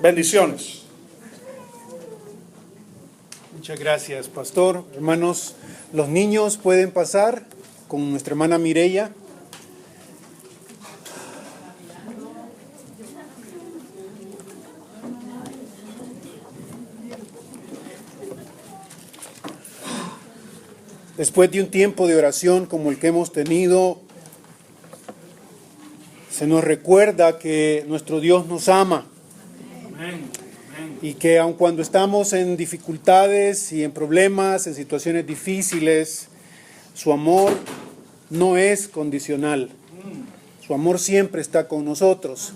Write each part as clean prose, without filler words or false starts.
Bendiciones. Muchas gracias, pastor. Hermanos, los niños pueden pasar con nuestra hermana Mireya. Después de un tiempo de oración como el que hemos tenido, se nos recuerda que nuestro Dios nos ama. Y que aun cuando estamos en dificultades y en problemas, en situaciones difíciles, su amor no es condicional. Su amor siempre está con nosotros.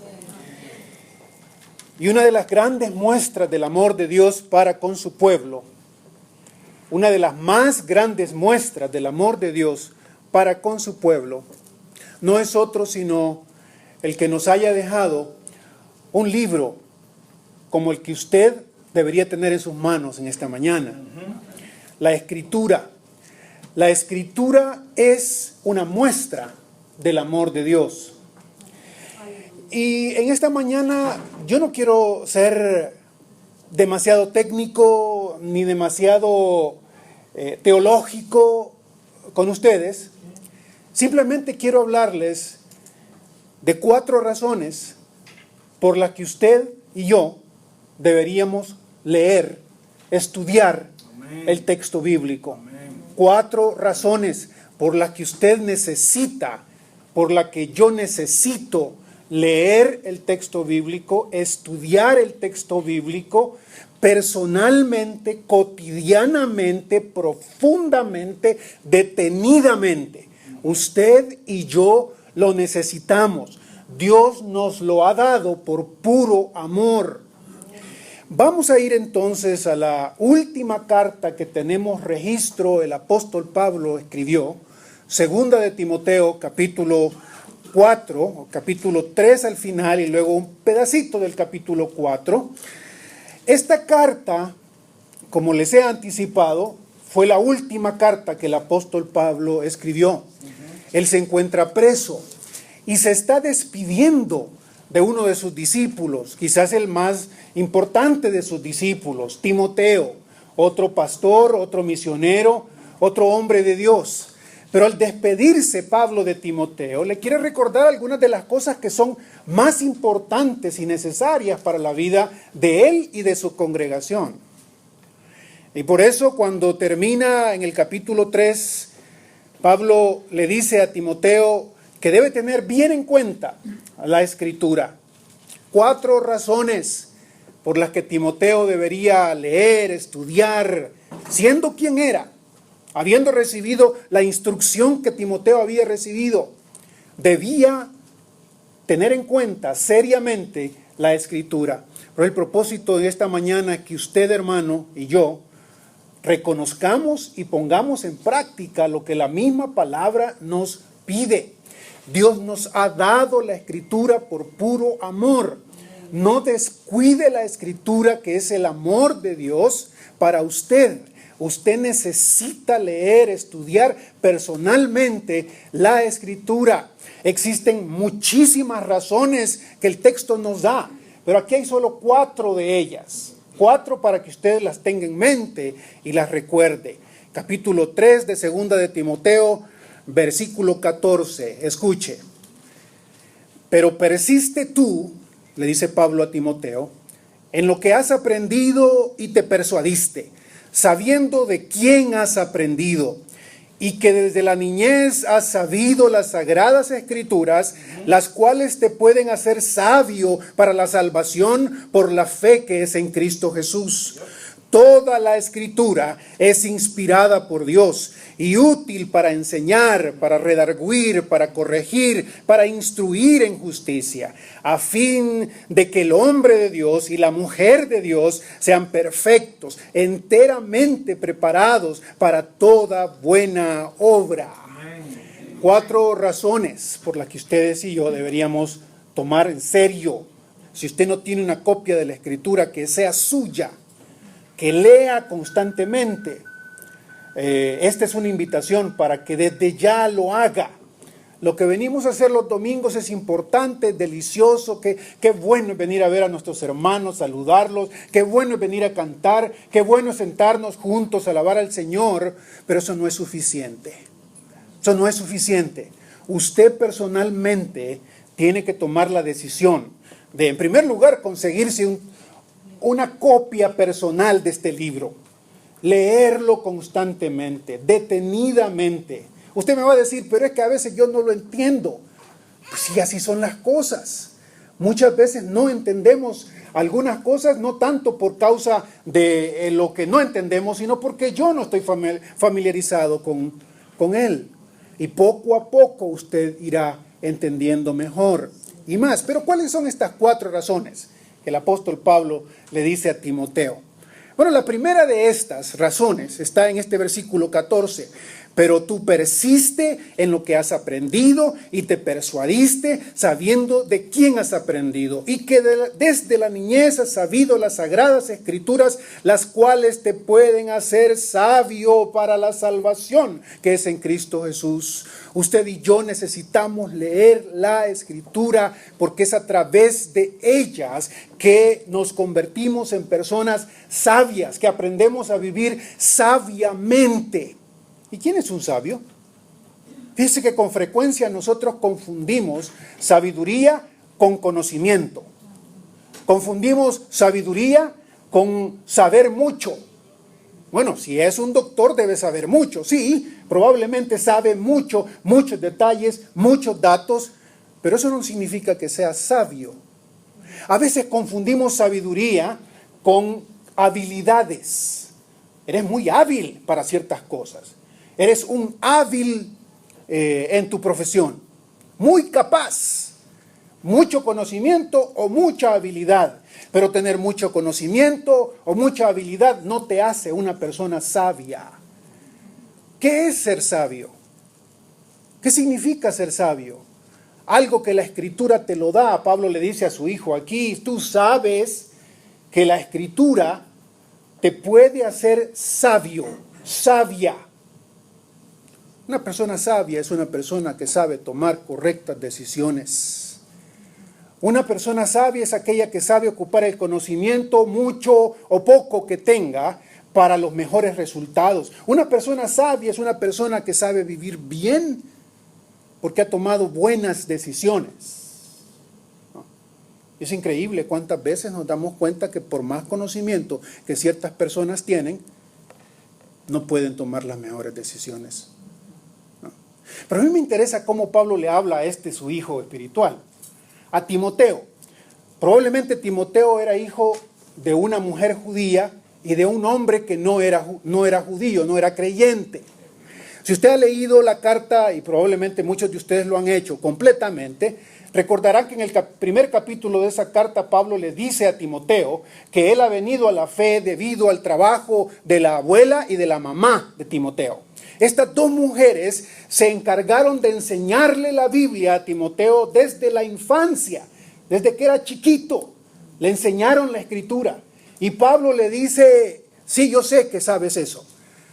Y una de las grandes muestras del amor de Dios para con su pueblo, una de las más grandes muestras del amor de Dios para con su pueblo, no es otro sino el que nos haya dejado un libro como el que usted debería tener en sus manos en esta mañana. La Escritura. La Escritura es una muestra del amor de Dios. Y en esta mañana yo no quiero ser demasiado técnico ni demasiado teológico con ustedes. Simplemente quiero hablarles de 4 razones por las que usted y yo deberíamos leer, estudiar el texto bíblico. 4 razones por las que usted necesita, por las que yo necesito leer el texto bíblico, estudiar el texto bíblico personalmente, cotidianamente, profundamente, detenidamente. Usted y yo lo necesitamos. Dios nos lo ha dado por puro amor. Vamos a ir entonces a la última carta que tenemos registro, el apóstol Pablo escribió, segunda de Timoteo, capítulo 4, capítulo 3 al final y luego un pedacito del capítulo 4. Esta carta, como les he anticipado, fue la última carta que el apóstol Pablo escribió. Él se encuentra preso y se está despidiendo de uno de sus discípulos, quizás el más importante de sus discípulos, Timoteo, otro pastor, otro misionero, otro hombre de Dios. Pero al despedirse Pablo de Timoteo, le quiere recordar algunas de las cosas que son más importantes y necesarias para la vida de él y de su congregación. Y por eso cuando termina en el capítulo 3, Pablo le dice a Timoteo que debe tener bien en cuenta la Escritura. 4 razones por las que Timoteo debería leer, estudiar, siendo quien era, habiendo recibido la instrucción que Timoteo había recibido, debía tener en cuenta seriamente la Escritura. Pero el propósito de esta mañana es que usted, hermano, y yo, reconozcamos y pongamos en práctica lo que la misma palabra nos pide. Dios nos ha dado la Escritura por puro amor. No descuide la Escritura, que es el amor de Dios para usted. Usted necesita leer, estudiar personalmente la Escritura. Existen muchísimas razones que el texto nos da, pero aquí hay solo 4 de ellas. 4 para que usted las tenga en mente y las recuerde. Capítulo 3 de segunda de Timoteo, versículo 14. Escuche. Pero persiste tú, le dice Pablo a Timoteo, en lo que has aprendido y te persuadiste, sabiendo de quién has aprendido, y que desde la niñez has sabido las sagradas escrituras, las cuales te pueden hacer sabio para la salvación por la fe que es en Cristo Jesús. Toda la Escritura es inspirada por Dios y útil para enseñar, para redarguir, para corregir, para instruir en justicia, a fin de que el hombre de Dios y la mujer de Dios sean perfectos, enteramente preparados para toda buena obra. 4 razones por las que ustedes y yo deberíamos tomar en serio. Si usted no tiene una copia de la Escritura, que sea suya, que lea constantemente. Esta es una invitación para que desde ya lo haga. Lo que venimos a hacer los domingos es importante, delicioso, qué bueno es venir a ver a nuestros hermanos, saludarlos, qué bueno es venir a cantar, qué bueno es sentarnos juntos a alabar al Señor, pero eso no es suficiente. Eso no es suficiente. Usted personalmente tiene que tomar la decisión de, en primer lugar, conseguirse una copia personal de este libro. Leerlo constantemente, detenidamente. Usted me va a decir, pero es que a veces yo no lo entiendo. Pues sí, así son las cosas. Muchas veces no entendemos algunas cosas, no tanto por causa de lo que no entendemos, sino porque yo no estoy familiarizado con él. Y poco a poco usted irá entendiendo mejor y más. Pero ¿cuáles son estas 4 razones que el apóstol Pablo le dice a Timoteo? Bueno, la primera de estas razones está en este versículo 14. Pero tú persiste en lo que has aprendido y te persuadiste sabiendo de quién has aprendido y que desde la niñez has sabido las sagradas escrituras, las cuales te pueden hacer sabio para la salvación que es en Cristo Jesús. Usted y yo necesitamos leer la escritura porque es a través de ellas que nos convertimos en personas sabias, que aprendemos a vivir sabiamente. ¿Y quién es un sabio? Fíjese que con frecuencia nosotros confundimos sabiduría con conocimiento. Confundimos sabiduría con saber mucho. Bueno, si es un doctor debe saber mucho. Sí, probablemente sabe mucho, muchos detalles, muchos datos, pero eso no significa que sea sabio. A veces confundimos sabiduría con habilidades. Eres muy hábil para ciertas cosas. Eres un hábil en tu profesión, muy capaz, mucho conocimiento o mucha habilidad. Pero tener mucho conocimiento o mucha habilidad no te hace una persona sabia. ¿Qué es ser sabio? ¿Qué significa ser sabio? Algo que la Escritura te lo da. Pablo le dice a su hijo aquí, tú sabes que la Escritura te puede hacer sabio, sabia. Una persona sabia es una persona que sabe tomar correctas decisiones. Una persona sabia es aquella que sabe ocupar el conocimiento, mucho o poco que tenga, para los mejores resultados. Una persona sabia es una persona que sabe vivir bien porque ha tomado buenas decisiones. Es increíble cuántas veces nos damos cuenta que por más conocimiento que ciertas personas tienen, no pueden tomar las mejores decisiones. Pero a mí me interesa cómo Pablo le habla a su hijo espiritual, a Timoteo. Probablemente Timoteo era hijo de una mujer judía y de un hombre que no era judío, no era creyente. Si usted ha leído la carta, y probablemente muchos de ustedes lo han hecho completamente, recordarán que en el primer capítulo de esa carta Pablo le dice a Timoteo que él ha venido a la fe debido al trabajo de la abuela y de la mamá de Timoteo. Estas 2 mujeres se encargaron de enseñarle la Biblia a Timoteo desde la infancia, desde que era chiquito. Le enseñaron la Escritura. Y Pablo le dice, sí, yo sé que sabes eso.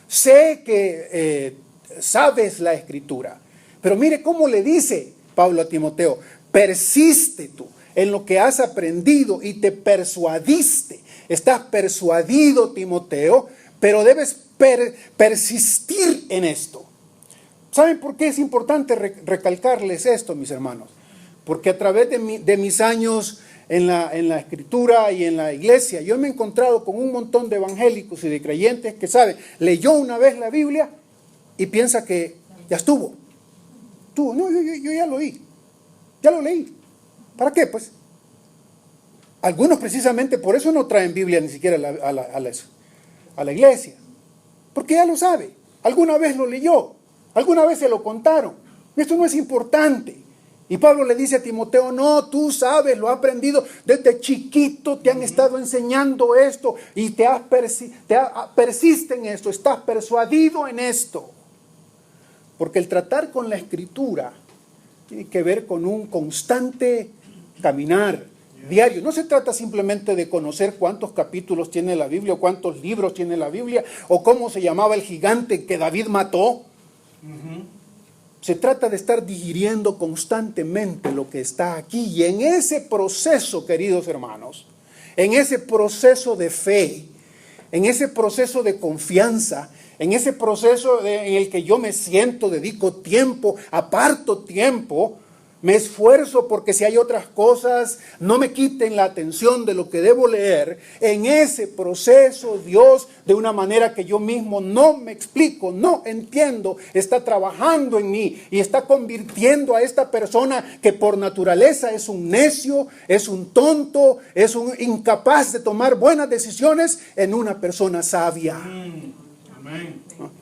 Sé que sabes la Escritura. Pero mire cómo le dice Pablo a Timoteo, persiste tú en lo que has aprendido y te persuadiste. Estás persuadido, Timoteo, pero debes persistir en esto. ¿Saben por qué es importante recalcarles esto, mis hermanos? Porque a través de mis años en la Escritura y en la iglesia, yo me he encontrado con un montón de evangélicos y de creyentes que leyó una vez la Biblia y piensa que ya estuvo. No, yo ya lo oí, ya lo leí. ¿Para qué? Pues algunos precisamente por eso no traen Biblia ni siquiera a la iglesia. Porque ya lo sabe, alguna vez lo leyó, alguna vez se lo contaron. Esto no es importante. Y Pablo le dice a Timoteo, no, tú sabes, lo has aprendido desde chiquito, te han estado enseñando esto y persiste en esto, estás persuadido en esto. Porque el tratar con la Escritura tiene que ver con un constante caminar diario. No se trata simplemente de conocer cuántos capítulos tiene la Biblia, o cuántos libros tiene la Biblia, o cómo se llamaba el gigante que David mató. Se trata de estar digiriendo constantemente lo que está aquí. Y en ese proceso, queridos hermanos, en ese proceso de fe, en ese proceso de confianza, en ese proceso en el que yo me siento, dedico tiempo, aparto tiempo, me esfuerzo porque si hay otras cosas, no me quiten la atención de lo que debo leer. En ese proceso, Dios, de una manera que yo mismo no me explico, no entiendo, está trabajando en mí y está convirtiendo a esta persona que por naturaleza es un necio, es un tonto, es un incapaz de tomar buenas decisiones, en una persona sabia. Amén.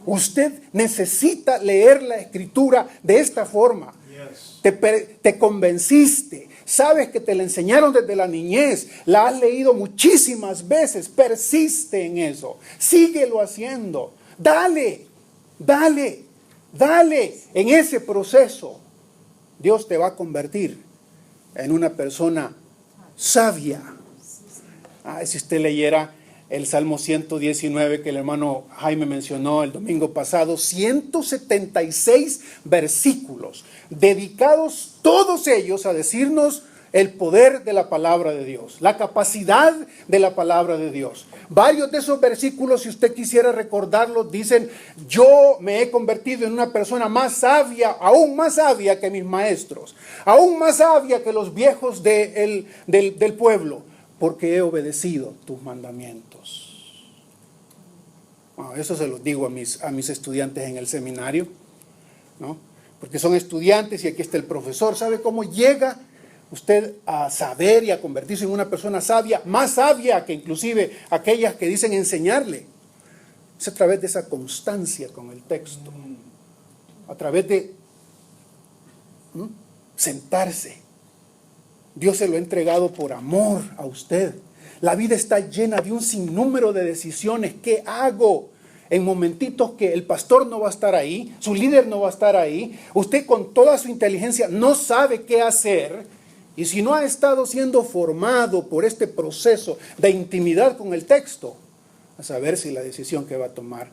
Usted necesita leer la Escritura de esta forma. Te convenciste, sabes que te la enseñaron desde la niñez, la has leído muchísimas veces, persiste en eso, síguelo haciendo, dale en ese proceso. Dios te va a convertir en una persona sabia. Si usted leyera el Salmo 119 que el hermano Jaime mencionó el domingo pasado, 176 versículos dedicados todos ellos a decirnos el poder de la palabra de Dios, la capacidad de la palabra de Dios. Varios de esos versículos, si usted quisiera recordarlos, dicen: yo me he convertido en una persona más sabia, aún más sabia que mis maestros, aún más sabia que los viejos del pueblo, porque he obedecido tus mandamientos. Eso se los digo a mis estudiantes en el seminario, ¿no? Porque son estudiantes y aquí está el profesor. ¿Sabe cómo llega usted a saber y a convertirse en una persona sabia? Más sabia que inclusive aquellas que dicen enseñarle. Es a través de esa constancia con el texto. A través de sentarse. Dios se lo ha entregado por amor a usted. La vida está llena de un sinnúmero de decisiones. ¿Qué hago? En momentitos que el pastor no va a estar ahí, su líder no va a estar ahí, usted con toda su inteligencia no sabe qué hacer. Y si no ha estado siendo formado por este proceso de intimidad con el texto, a saber si la decisión que va a tomar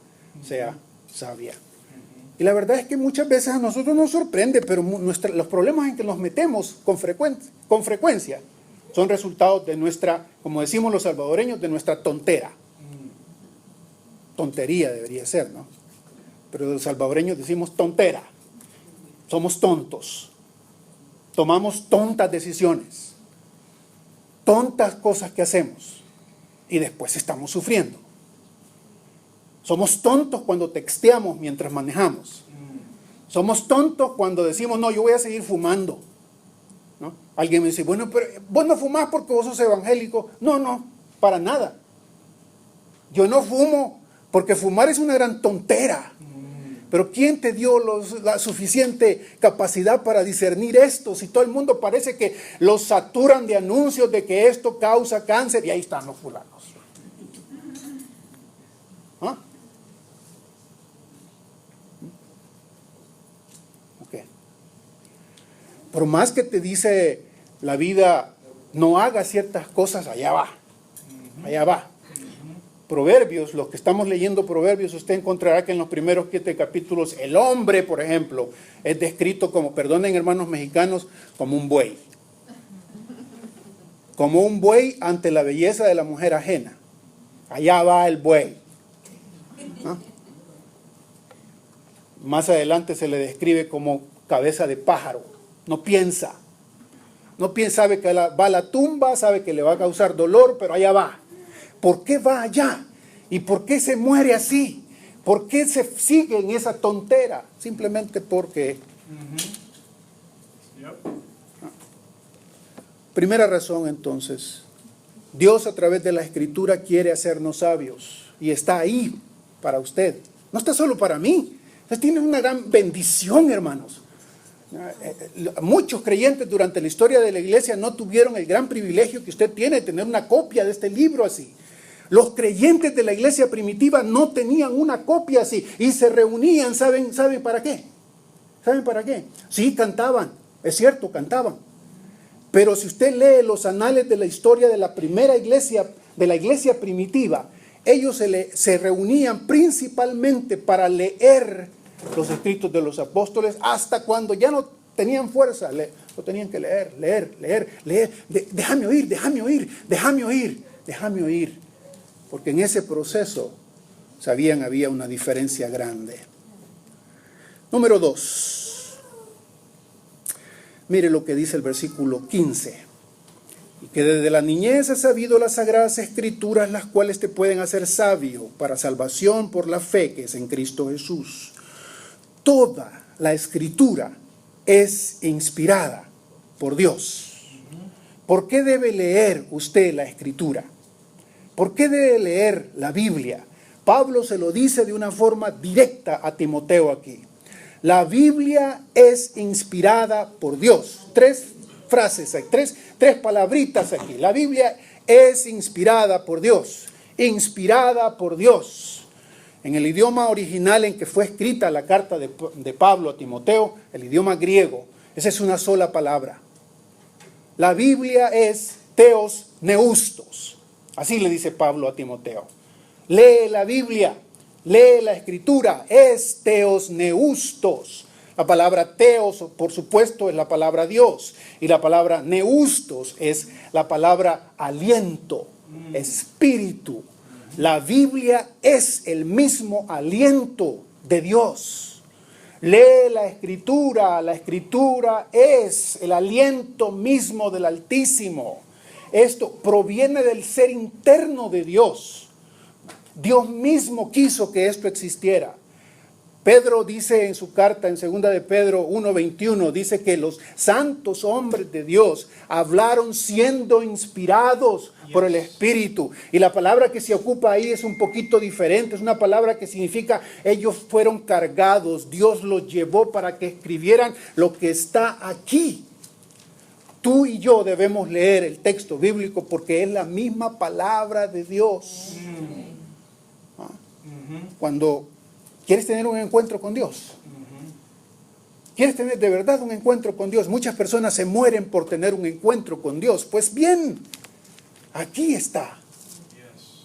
sea sabia. Y la verdad es que muchas veces a nosotros nos sorprende, pero los problemas en que nos metemos con frecuencia son resultados de nuestra, como decimos los salvadoreños, de nuestra tontera. Tontería debería ser, ¿no? Pero los salvadoreños decimos tontera. Somos tontos. Tomamos tontas decisiones. Tontas cosas que hacemos. Y después estamos sufriendo. Somos tontos cuando texteamos mientras manejamos. Somos tontos cuando decimos: no, yo voy a seguir fumando, ¿no? Alguien me dice: bueno, pero vos no fumás porque vos sos evangélico. No, para nada. Yo no fumo porque fumar es una gran tontera. Pero ¿quién te dio la suficiente capacidad para discernir esto? Si todo el mundo parece que los saturan de anuncios de que esto causa cáncer, y ahí están los fulanos. ¿Ah? Okay. Por más que te dice la vida, no hagas ciertas cosas, allá va. Proverbios, los que estamos leyendo Proverbios, usted encontrará que en los primeros 7 capítulos, el hombre, por ejemplo, es descrito como, perdonen hermanos mexicanos, como un buey. Como un buey ante la belleza de la mujer ajena. Allá va el buey. ¿Ah? Más adelante se le describe como cabeza de pájaro. No piensa, sabe que va a la tumba, sabe que le va a causar dolor, pero allá va. ¿Por qué va allá? ¿Y por qué se muere así? ¿Por qué se sigue en esa tontera? Simplemente porque... Primera razón, entonces, Dios a través de la Escritura quiere hacernos sabios y está ahí para usted. No está solo para mí. Usted tiene una gran bendición, hermanos. Muchos creyentes durante la historia de la iglesia no tuvieron el gran privilegio que usted tiene de tener una copia de este libro así. Los creyentes de la iglesia primitiva no tenían una copia así y se reunían, ¿saben para qué? ¿Saben para qué? Sí, cantaban, es cierto, cantaban. Pero si usted lee los anales de la historia de la primera iglesia, de la iglesia primitiva, ellos se reunían principalmente para leer los escritos de los apóstoles, hasta cuando ya no tenían fuerza, lo tenían que leer. Déjame oír. Porque en ese proceso, sabían, había una diferencia grande. Número 2. Mire lo que dice el versículo 15. Y que desde la niñez has sabido las sagradas escrituras, las cuales te pueden hacer sabio para salvación por la fe que es en Cristo Jesús. Toda la escritura es inspirada por Dios. ¿Por qué debe leer usted la escritura? ¿Por qué debe leer la Biblia? Pablo se lo dice de una forma directa a Timoteo aquí. La Biblia es inspirada por Dios. Tres frases, tres palabritas aquí. La Biblia es inspirada por Dios. Inspirada por Dios. En el idioma original en que fue escrita la carta de Pablo a Timoteo, el idioma griego, esa es una sola palabra. La Biblia es Theos Neustos. Así le dice Pablo a Timoteo. Lee la Biblia, lee la Escritura, es Theos Neustos. La palabra Theos, por supuesto, es la palabra Dios. Y la palabra Neustos es la palabra aliento, espíritu. La Biblia es el mismo aliento de Dios. Lee la Escritura es el aliento mismo del Altísimo. Esto proviene del ser interno de Dios. Dios mismo quiso que esto existiera. Pedro dice en su carta en 2 de Pedro 1:21, dice que los santos hombres de Dios hablaron siendo inspirados por el Espíritu. Y la palabra que se ocupa ahí es un poquito diferente. Es una palabra que significa ellos fueron cargados. Dios los llevó para que escribieran lo que está aquí. Tú y yo debemos leer el texto bíblico porque es la misma palabra de Dios. Cuando quieres tener un encuentro con Dios, quieres tener de verdad un encuentro con Dios, muchas personas se mueren por tener un encuentro con Dios. Pues bien, aquí está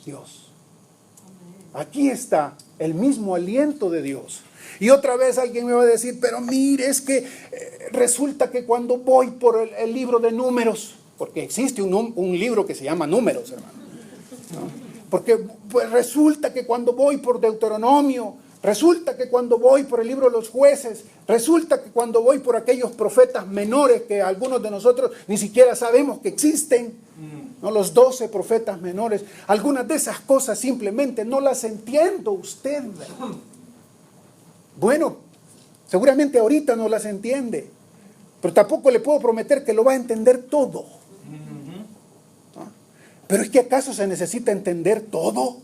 Dios. Aquí está el mismo aliento de Dios. Y otra vez alguien me va a decir, pero mire, es que resulta que cuando voy por el libro de Números, porque existe un libro que se llama Números, hermano, ¿no? Porque pues, resulta que cuando voy por Deuteronomio, resulta que cuando voy por el libro de los jueces, resulta que cuando voy por aquellos profetas menores que algunos de nosotros ni siquiera sabemos que existen, ¿no? Los 12 profetas menores, algunas de esas cosas simplemente no las entiendo usted. Bueno, seguramente ahorita no las entiende, pero tampoco le puedo prometer que lo va a entender todo. ¿No? Pero es que ¿acaso se necesita entender todo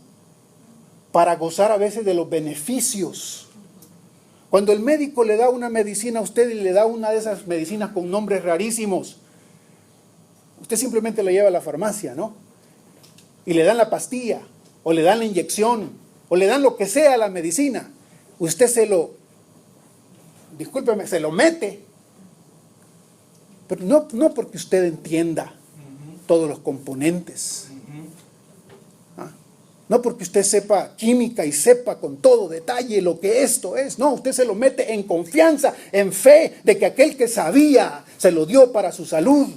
para gozar a veces de los beneficios? Cuando el médico le da una medicina a usted y le da una de esas medicinas con nombres rarísimos, usted simplemente la lleva a la farmacia, ¿no? Y le dan la pastilla, o le dan la inyección, o le dan lo que sea a la medicina. Usted se lo mete. Pero no porque usted entienda todos los componentes. No porque usted sepa química y sepa con todo detalle lo que esto es. No, usted se lo mete en confianza, en fe de que aquel que sabía se lo dio para su salud.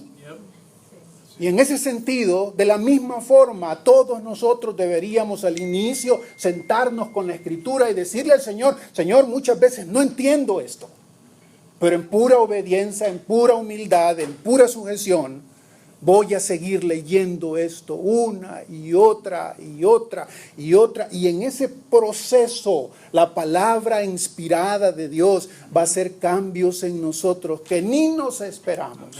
Y en ese sentido, de la misma forma, todos nosotros deberíamos al inicio sentarnos con la Escritura y decirle al Señor, Señor, muchas veces no entiendo esto, pero en pura obediencia, en pura humildad, en pura sujeción, voy a seguir leyendo esto una y otra y otra y otra. Y en ese proceso, la palabra inspirada de Dios va a hacer cambios en nosotros que ni nos esperamos.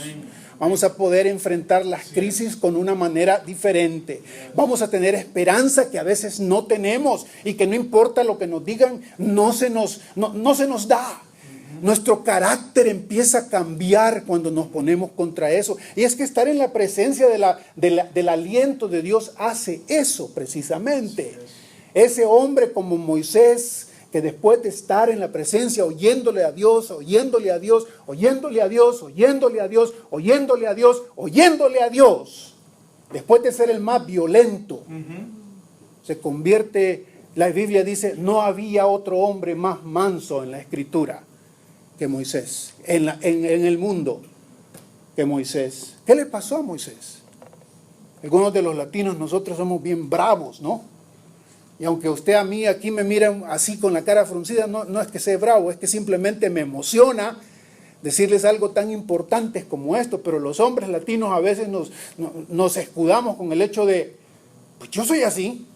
Vamos a poder enfrentar las crisis con una manera diferente. Vamos a tener esperanza que a veces no tenemos y que no importa lo que nos digan, no se nos da. Nuestro carácter empieza a cambiar cuando nos ponemos contra eso. Y es que estar en la presencia del aliento de Dios hace eso precisamente. Ese hombre como Moisés, que después de estar en la presencia, oyéndole a Dios, oyéndole a Dios, oyéndole a Dios, oyéndole a Dios, oyéndole a Dios, oyéndole a Dios, después de ser el más violento, se convierte La Biblia dice, no había otro hombre más manso en la Escritura que Moisés, en el mundo que Moisés. ¿Qué le pasó a Moisés? Algunos de los latinos, nosotros somos bien bravos, ¿no? Y aunque usted a mí aquí me mira así con la cara fruncida, no es que sea bravo, es que simplemente me emociona decirles algo tan importante como esto, pero los hombres latinos a veces nos escudamos con el hecho de, pues yo soy así,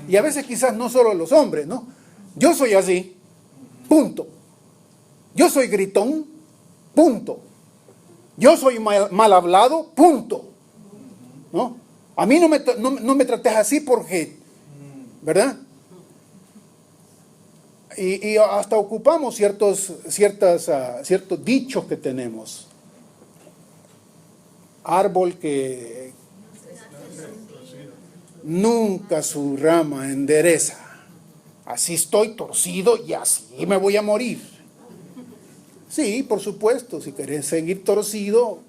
y a veces quizás no solo los hombres, ¿no? Yo soy así, punto. Yo soy gritón, punto. Yo soy mal hablado, punto. ¿No? A mí no me trates así porque, ¿verdad? Y hasta ocupamos ciertos dichos que tenemos. Árbol que nunca su rama endereza. Así estoy torcido y así me voy a morir. Sí, por supuesto, si querés seguir torcido,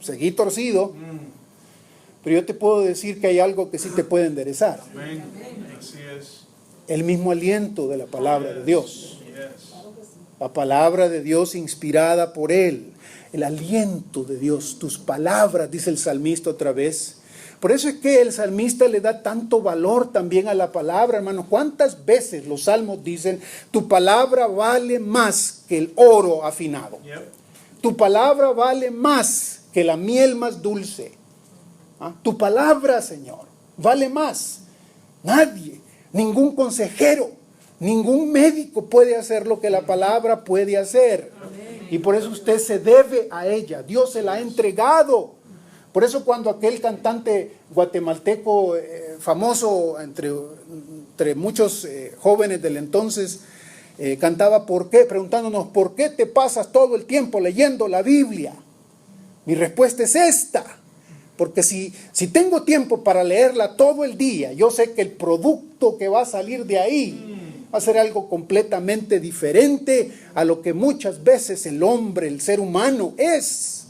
seguí torcido. Pero yo te puedo decir que hay algo que sí te puede enderezar. Así es. El mismo aliento de la palabra de Dios. La palabra de Dios inspirada por Él. El aliento de Dios, tus palabras, dice el salmista otra vez. Por eso es que el salmista le da tanto valor también a la palabra, hermano. ¿Cuántas veces los salmos dicen, tu palabra vale más que el oro afinado? Tu palabra vale más que la miel más dulce. ¿Ah? Tu palabra, Señor, vale más. Nadie, ningún consejero, ningún médico puede hacer lo que la palabra puede hacer. Y por eso usted se debe a ella. Dios se la ha entregado. Por eso cuando aquel cantante guatemalteco famoso entre muchos jóvenes del entonces cantaba ¿por qué? Preguntándonos ¿por qué te pasas todo el tiempo leyendo la Biblia? Mi respuesta es esta. Porque si tengo tiempo para leerla todo el día, yo sé que el producto que va a salir de ahí va a ser algo completamente diferente a lo que muchas veces el hombre, el ser humano es.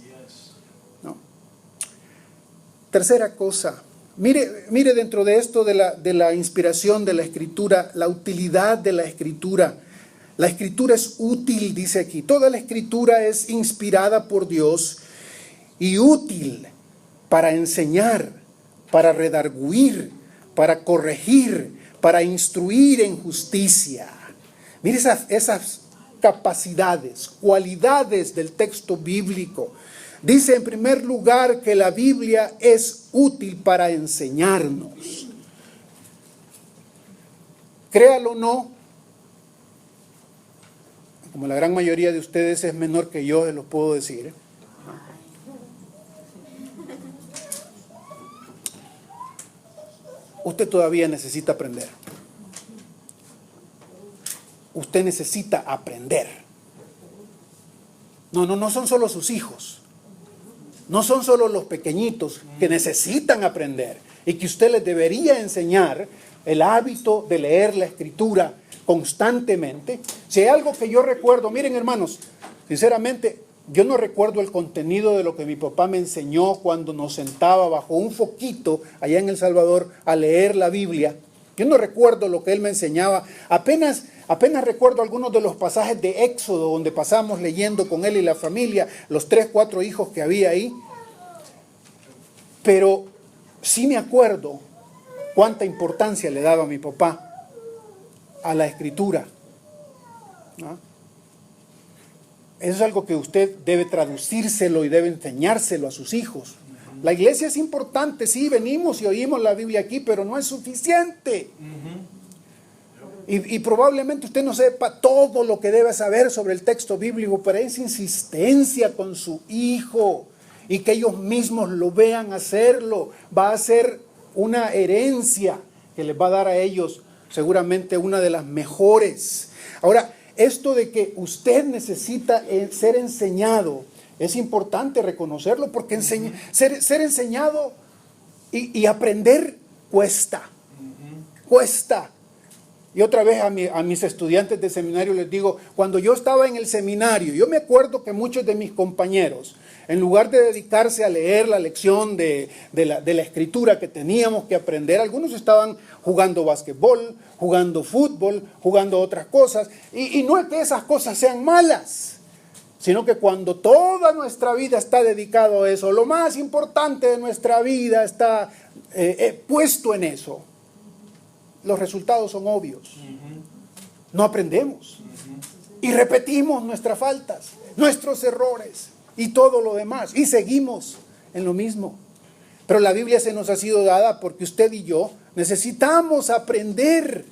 ¿No? Tercera cosa, mire dentro de esto de la inspiración de la Escritura, la utilidad de la Escritura. La Escritura es útil, dice aquí. Toda la Escritura es inspirada por Dios y útil para enseñar, para redarguir, para corregir, para instruir en justicia. Mire esas capacidades, cualidades del texto bíblico. Dice en primer lugar que la Biblia es útil para enseñarnos. Créalo o no, como la gran mayoría de ustedes es menor que yo, se los puedo decir. Usted todavía necesita aprender. Usted necesita aprender. No son solo sus hijos. No son solo los pequeñitos que necesitan aprender y que usted les debería enseñar el hábito de leer la Escritura constantemente. Si hay algo que yo recuerdo, miren hermanos, sinceramente, yo no recuerdo el contenido de lo que mi papá me enseñó cuando nos sentaba bajo un foquito allá en El Salvador a leer la Biblia. Yo no recuerdo lo que él me enseñaba. Apenas recuerdo algunos de los pasajes de Éxodo donde pasamos leyendo con él y la familia, los 3, 4 hijos que había ahí. Pero sí me acuerdo cuánta importancia le daba mi papá a la Escritura. ¿No? Eso es algo que usted debe traducírselo y debe enseñárselo a sus hijos. La iglesia es importante, sí, venimos y oímos la Biblia aquí, pero no es suficiente. Y probablemente usted no sepa todo lo que debe saber sobre el texto bíblico, pero es insistencia con su hijo y que ellos mismos lo vean hacerlo. Va a ser una herencia que les va a dar a ellos seguramente una de las mejores. Ahora, esto de que usted necesita ser enseñado, es importante reconocerlo porque ser enseñado y aprender cuesta. Cuesta. Y otra vez a mis estudiantes de seminario les digo, cuando yo estaba en el seminario, yo me acuerdo que muchos de mis compañeros En lugar de dedicarse a leer la lección de la escritura que teníamos que aprender, algunos estaban jugando basquetbol, jugando fútbol, jugando otras cosas. Y no es que esas cosas sean malas, sino que cuando toda nuestra vida está dedicado a eso, lo más importante de nuestra vida está puesto en eso, los resultados son obvios. No aprendemos y repetimos nuestras faltas, nuestros errores y todo lo demás y seguimos en lo mismo. Pero la Biblia se nos ha sido dada porque usted y yo necesitamos aprender.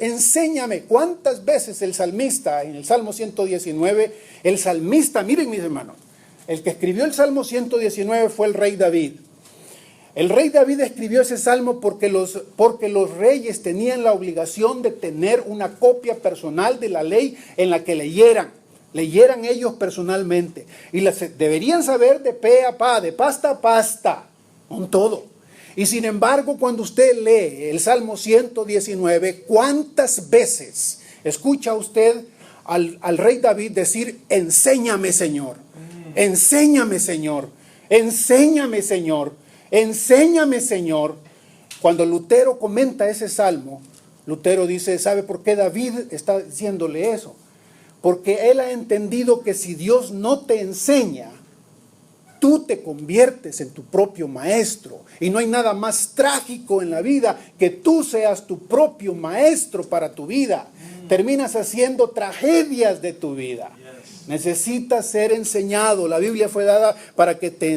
Enséñame. ¿Cuántas veces el salmista, en el Salmo 119, el salmista, miren mis hermanos, el que escribió el Salmo 119 fue el rey David. El rey David escribió ese salmo porque los reyes tenían la obligación de tener una copia personal de la ley en la que leyeran ellos personalmente. Y deberían saber de pe a pa, de pasta a pasta, con todo. Y sin embargo, cuando usted lee el Salmo 119, ¿cuántas veces escucha usted al rey David decir, enséñame Señor, enséñame Señor, enséñame Señor, enséñame Señor? Cuando Lutero comenta ese salmo, Lutero dice, ¿sabe por qué David está diciéndole eso? Porque él ha entendido que si Dios no te enseña, tú te conviertes en tu propio maestro. Y no hay nada más trágico en la vida que tú seas tu propio maestro para tu vida. Terminas haciendo tragedias de tu vida. Necesitas ser enseñado. La Biblia fue dada para que te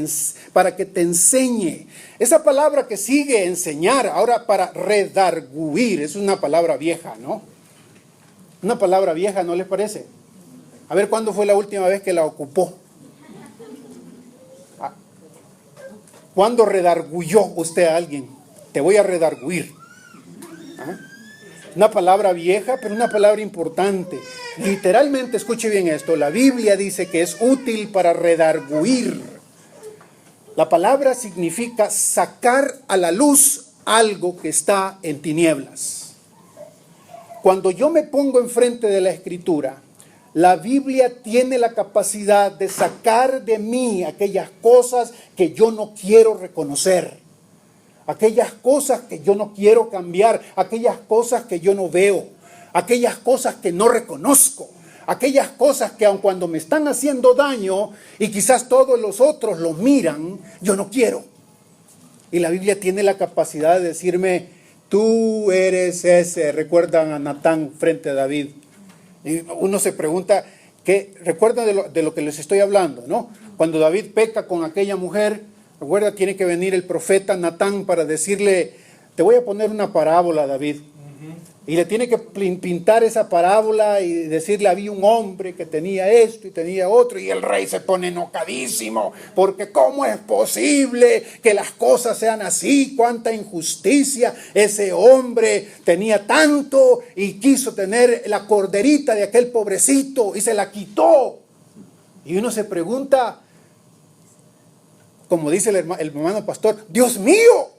enseñe. Esa palabra que sigue, enseñar, ahora para redarguir, es una palabra vieja, ¿no? Una palabra vieja, ¿no les parece? A ver, ¿cuándo fue la última vez que la ocupó? ¿Cuándo redarguyó usted a alguien? Te voy a redarguir. ¿Ah? Una palabra vieja, pero una palabra importante. Literalmente, escuche bien esto, la Biblia dice que es útil para redarguir. La palabra significa sacar a la luz algo que está en tinieblas. Cuando yo me pongo enfrente de la Escritura, la Biblia tiene la capacidad de sacar de mí aquellas cosas que yo no quiero reconocer, aquellas cosas que yo no quiero cambiar, aquellas cosas que yo no veo, aquellas cosas que no reconozco, aquellas cosas que aun cuando me están haciendo daño y quizás todos los otros los miran, yo no quiero. Y la Biblia tiene la capacidad de decirme, tú eres ese. Recuerdan a Natán frente a David. Y uno se pregunta, recuerdan de lo que les estoy hablando, ¿no? Cuando David peca con aquella mujer, recuerda, tiene que venir el profeta Natán para decirle, te voy a poner una parábola, David. Y le tiene que pintar esa parábola y decirle, había un hombre que tenía esto y tenía otro, y el rey se pone enojadísimo, porque ¿cómo es posible que las cosas sean así? ¡Cuánta injusticia! Ese hombre tenía tanto y quiso tener la corderita de aquel pobrecito y se la quitó. Y uno se pregunta, como dice el hermano pastor, ¡Dios mío!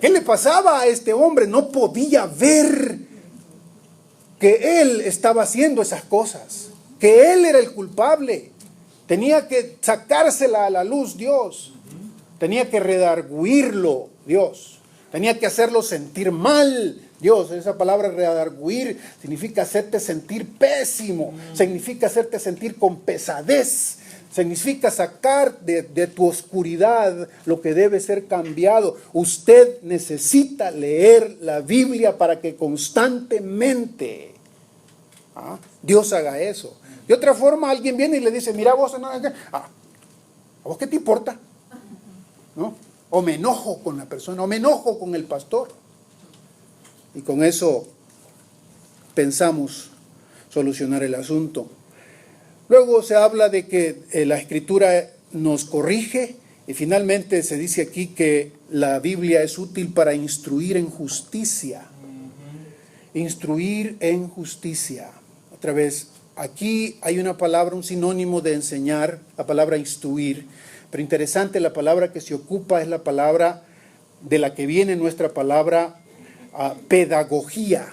¿Qué le pasaba a este hombre? No podía ver que él estaba haciendo esas cosas, que él era el culpable. Tenía que sacársela a la luz Dios, tenía que redarguirlo Dios, tenía que hacerlo sentir mal Dios. Esa palabra redarguir significa hacerte sentir pésimo, significa hacerte sentir con pesadez. Significa sacar de tu oscuridad lo que debe ser cambiado. Usted necesita leer la Biblia para que constantemente Dios haga eso. De otra forma, alguien viene y le dice, mira vos, ¿a vos qué te importa? ¿No? O me enojo con la persona, o me enojo con el pastor. Y con eso pensamos solucionar el asunto. Luego se habla de que la Escritura nos corrige y finalmente se dice aquí que la Biblia es útil para instruir en justicia. Instruir en justicia. Otra vez, aquí hay una palabra, un sinónimo de enseñar, la palabra instruir. Pero interesante, la palabra que se ocupa es la palabra de la que viene nuestra palabra pedagogía.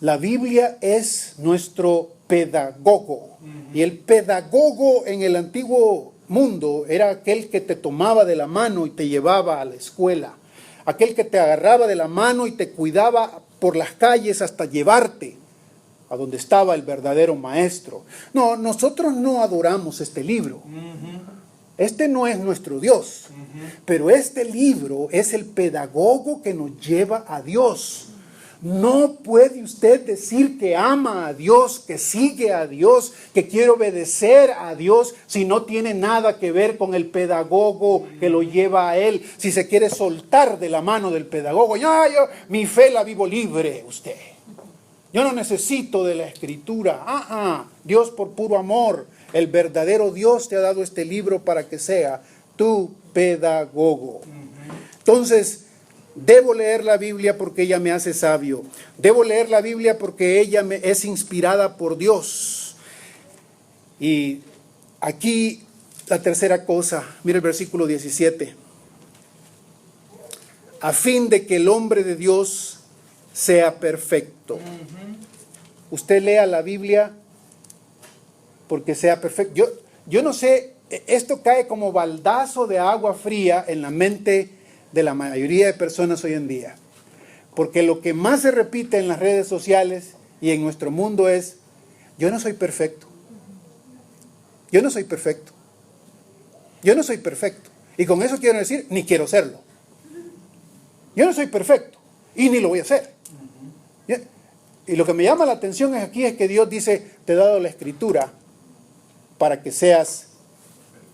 La Biblia es nuestro pedagogo. Y el pedagogo en el antiguo mundo era aquel que te tomaba de la mano y te llevaba a la escuela. Aquel que te agarraba de la mano y te cuidaba por las calles hasta llevarte a donde estaba el verdadero maestro. No, nosotros no adoramos este libro. Este no es nuestro Dios. Pero este libro es el pedagogo que nos lleva a Dios. No puede usted decir que ama a Dios, que sigue a Dios, que quiere obedecer a Dios, si no tiene nada que ver con el pedagogo que lo lleva a Él. Si se quiere soltar de la mano del pedagogo, yo mi fe la vivo libre usted. Yo no necesito de la Escritura. Dios por puro amor, el verdadero Dios te ha dado este libro para que sea tu pedagogo. Entonces, debo leer la Biblia porque ella me hace sabio. Debo leer la Biblia porque ella es inspirada por Dios. Y aquí la tercera cosa, mira el versículo 17. A fin de que el hombre de Dios sea perfecto. Usted lea la Biblia porque sea perfecto. Yo no sé, esto cae como baldazo de agua fría en la mente de la mayoría de personas hoy en día. Porque lo que más se repite en las redes sociales y en nuestro mundo es: yo no soy perfecto. Yo no soy perfecto. Yo no soy perfecto. Y con eso quiero decir, ni quiero serlo. Yo no soy perfecto y ni lo voy a hacer. Y lo que me llama la atención aquí es que Dios dice: te he dado la Escritura para que seas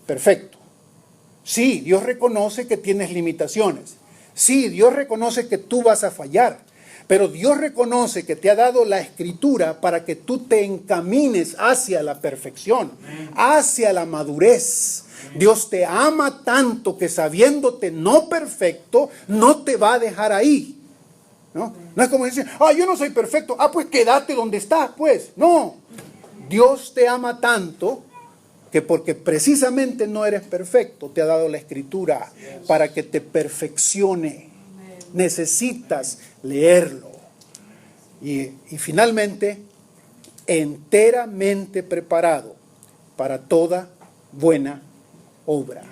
perfecto. Sí, Dios reconoce que tienes limitaciones. Sí, Dios reconoce que tú vas a fallar. Pero Dios reconoce que te ha dado la Escritura para que tú te encamines hacia la perfección, hacia la madurez. Dios te ama tanto que, sabiéndote no perfecto, no te va a dejar ahí. No es como decir: yo no soy perfecto. Pues quédate donde estás, pues. No. Dios te ama tanto que, porque precisamente no eres perfecto, te ha dado la Escritura para que te perfeccione. Necesitas leerlo. Y finalmente, enteramente preparado para toda buena obra.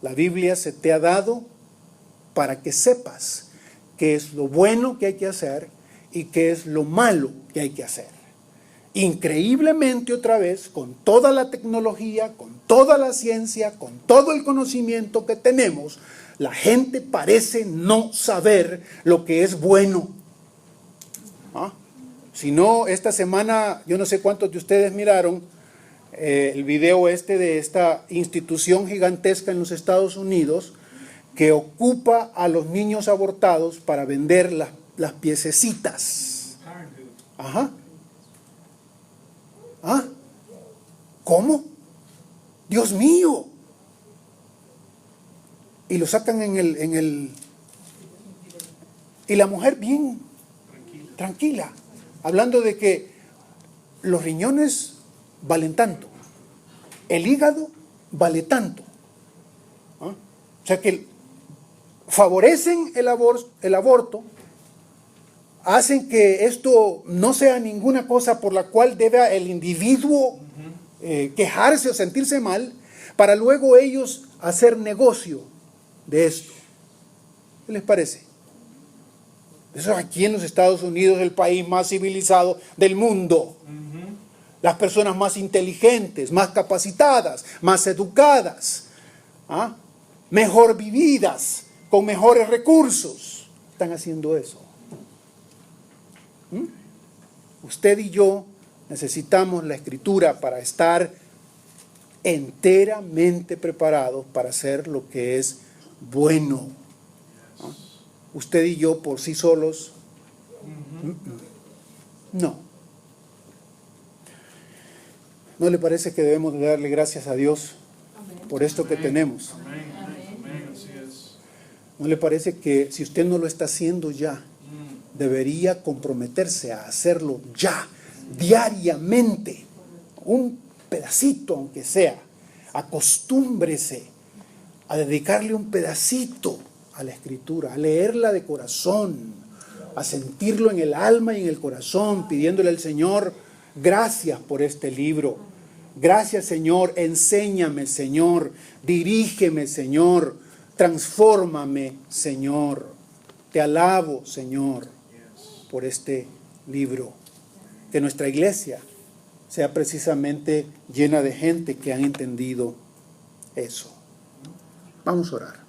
La Biblia se te ha dado para que sepas qué es lo bueno que hay que hacer y qué es lo malo que hay que hacer. Increíblemente, otra vez, con toda la tecnología, con toda la ciencia, con todo el conocimiento que tenemos, la gente parece no saber lo que es bueno. Si no, esta semana, yo no sé cuántos de ustedes miraron el video de esta institución gigantesca en los Estados Unidos que ocupa a los niños abortados para vender las piececitas. ¿Cómo? Dios mío. Y lo sacan en el y la mujer bien tranquila, hablando de que los riñones valen tanto, el hígado vale tanto. O sea que favorecen el aborto, hacen que esto no sea ninguna cosa por la cual deba el individuo quejarse o sentirse mal, para luego ellos hacer negocio de esto. ¿Qué les parece? Eso aquí en los Estados Unidos, el país más civilizado del mundo. Las personas más inteligentes, más capacitadas, más educadas, mejor vividas, con mejores recursos, están haciendo eso. Usted y yo necesitamos la Escritura para estar enteramente preparados para hacer lo que es bueno. Usted y yo por sí solos, no. ¿No le parece que debemos de darle gracias a Dios por esto que tenemos? ¿No le parece que si usted no lo está haciendo ya, debería comprometerse a hacerlo ya, diariamente, un pedacito aunque sea? Acostúmbrese a dedicarle un pedacito a la Escritura, a leerla de corazón, a sentirlo en el alma y en el corazón, pidiéndole al Señor, gracias por este libro. Gracias, Señor, enséñame, Señor, dirígeme, Señor, transfórmame, Señor. Te alabo, Señor, por este libro. Que nuestra iglesia sea precisamente llena de gente que han entendido eso. Vamos a orar.